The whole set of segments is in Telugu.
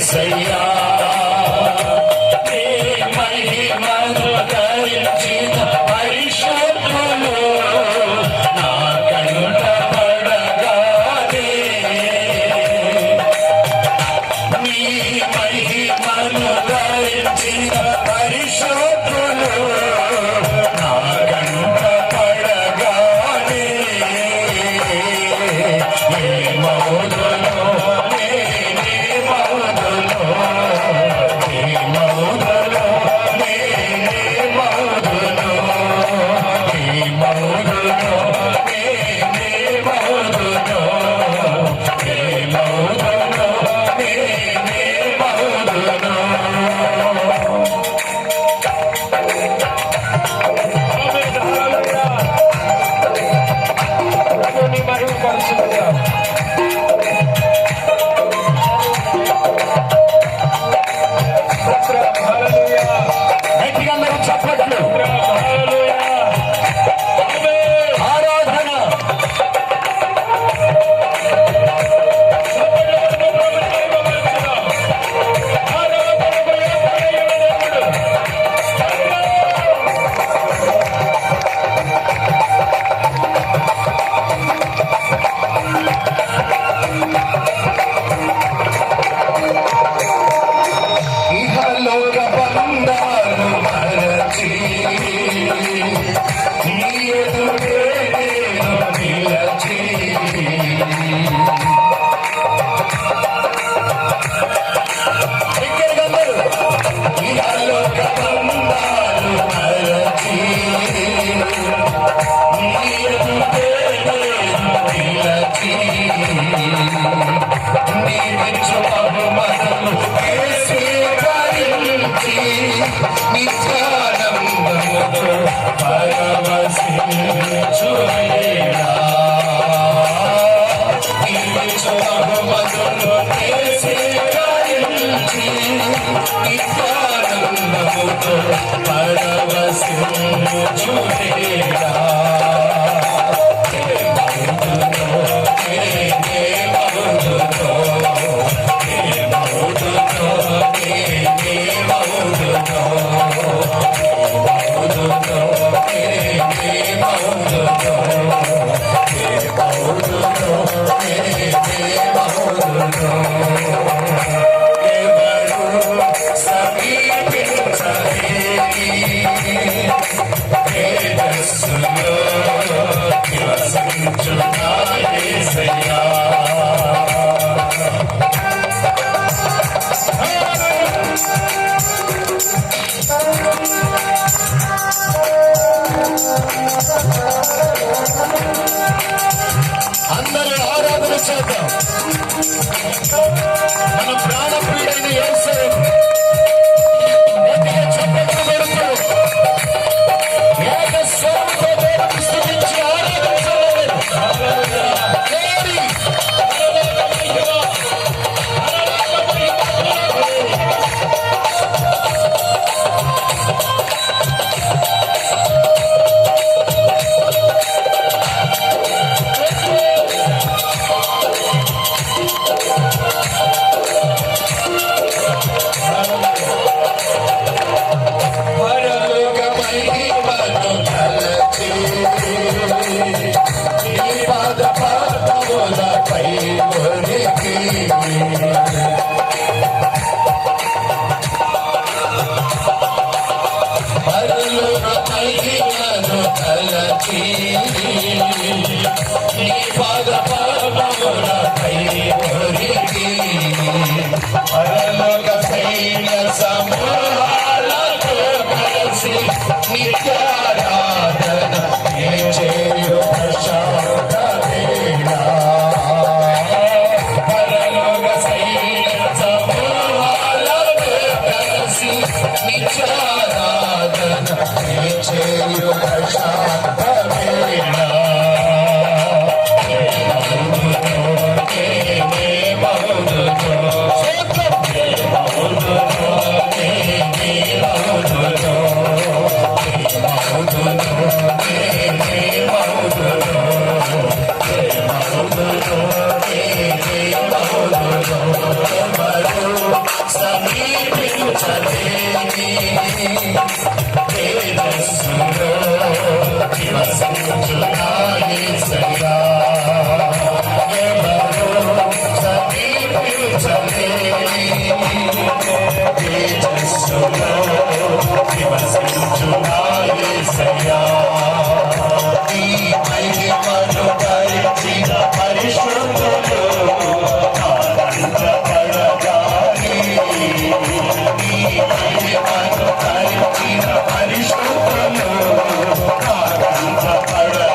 యేసయ్యా నీ మహిమను ధరించిన పరిశుద్ధులు నా కనుల పడగానే నీ మహిమను ధరించిన పరిశుద్ధులు నా కనుల పడగానే అందరూ ఆరాధన చేద్దాం. మన ప్రాణప్రియుడైన యేసయ్య గట్టిగా చప్పట్లు కొడుతూ ఏక స్వరంతో దేవుని స్తుతించి ఆరాధించాలి. తేజస్సులో నివసించునా యేసయ్యా నీ మహిమను ధరించిన పరిశుద్ధులు ఆనందపడగానే నీ మహిమను ధరించిన పరిశుద్ధులు ఆనందపడగానే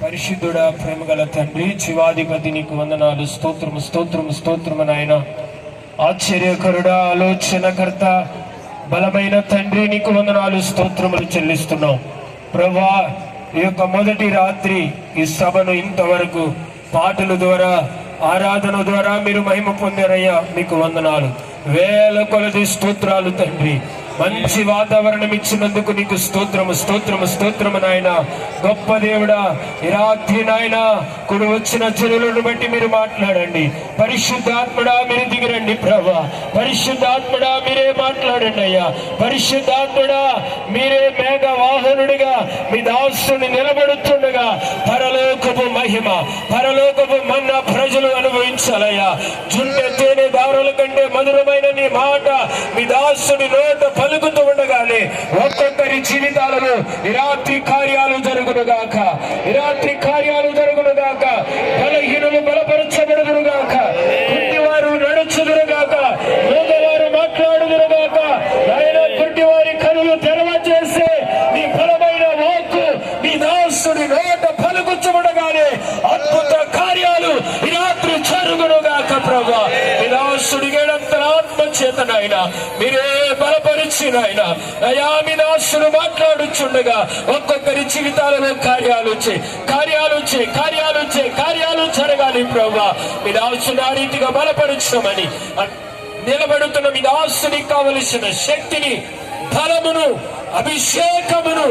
పరిశుద్ధుడా, ప్రేమగల తండ్రి, జీవాధిపతి నీకు వందనాలు. స్తోత్రము స్తోత్రము స్తోత్రము నాయన. ఆశ్చర్యకరుడా, ఆలోచనకర్త, బలమైన తండ్రి నీకు వందనాలు, స్తోత్రములు చెల్లిస్తున్నాం ప్రభా. ఈ యొక్క మొదటి రాత్రి ఈ సభను ఇంతవరకు పాటల ద్వారా, ఆరాధన ద్వారా మీరు మహిమ పొందారయ్యా, మీకు వందనాలు. వేల కొలది స్తోత్రాలు తండ్రి. మంచి వాతావరణం ఇచ్చినందుకు నీకు స్తోత్రము స్తోత్రము స్తోత్రము నాయన. గొప్ప దేవుడా, ఈ రాత్రి నాయన కుడి వచ్చిన జనులను బట్టి మీరు మాట్లాడండి. పరిశుద్ధాత్మడా మీరు దిగిరండి ప్రభా. పరిశుద్ధాత్మడా మీరే మాట్లాడండి అయ్యా. పరిశుద్ధాత్మడా మీరే మేఘ వాహనుడిగా మీ దాసుని నిలబడుతుండగా పరలోకపు మహిమ, పరలోకపు మన్నా ప్రజలు అనుభవించాలయ్యా. జుండె తేనె దారుల కంటే మధురమైన నీ మాట మీ దాసుని నోట పలుకుతూ ఉండగానే ఒక్కొక్కరి జీవితాలలో ఈ రాత్రి కార్యాలు జరుగునుగాక, ఈ రాత్రి కార్యాలు జరుగునుగాక. బలహీనులు బలపరచబడుదురుగాక, గుడ్డివారు నడుచుదురుగాక, మూగవారు మాట్లాడుదురుగాక. ఆయన గుడ్డివారి కనులు తెరవచేసే నీ బలమైన వాక్కు నీ దాసుని నోట పలుకుతుండగానే అద్భుత కార్యాలు ఈ రాత్రి జరుగునుగాక ప్రభా. నీ దాసుడి గేడంతర ఆత్మ చేతనైనా మీరే బలపరిచిన ఆయన అయా, మీ దాసులు మాట్లాడుచుండగా ఒక్కొక్కరి జీవితాలలో కార్యాలు జరగాలి ప్రభా. మీ దాసుని ఆ రీతిగా బలపరచమని నిలబడుతున్న మీ దాసునికి కావలసిన శక్తిని, బలమును, అభిషేకమును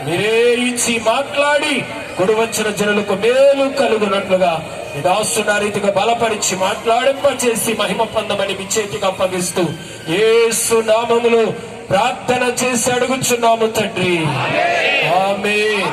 మీరే ఇచ్చి మాట్లాడి కుడి వచ్చిన జనులకు మేలు కలుగునట్లుగా మీ దాసుని ఆ రీతిగా బలపరిచి మాట్లాడింపచేసి మహిమ పొందమని మీ చేతికి అప్పగిస్తూ యేసు నామములో ప్రార్థన చేసి అడుగుచున్నాము తండ్రి. ఆమేన్.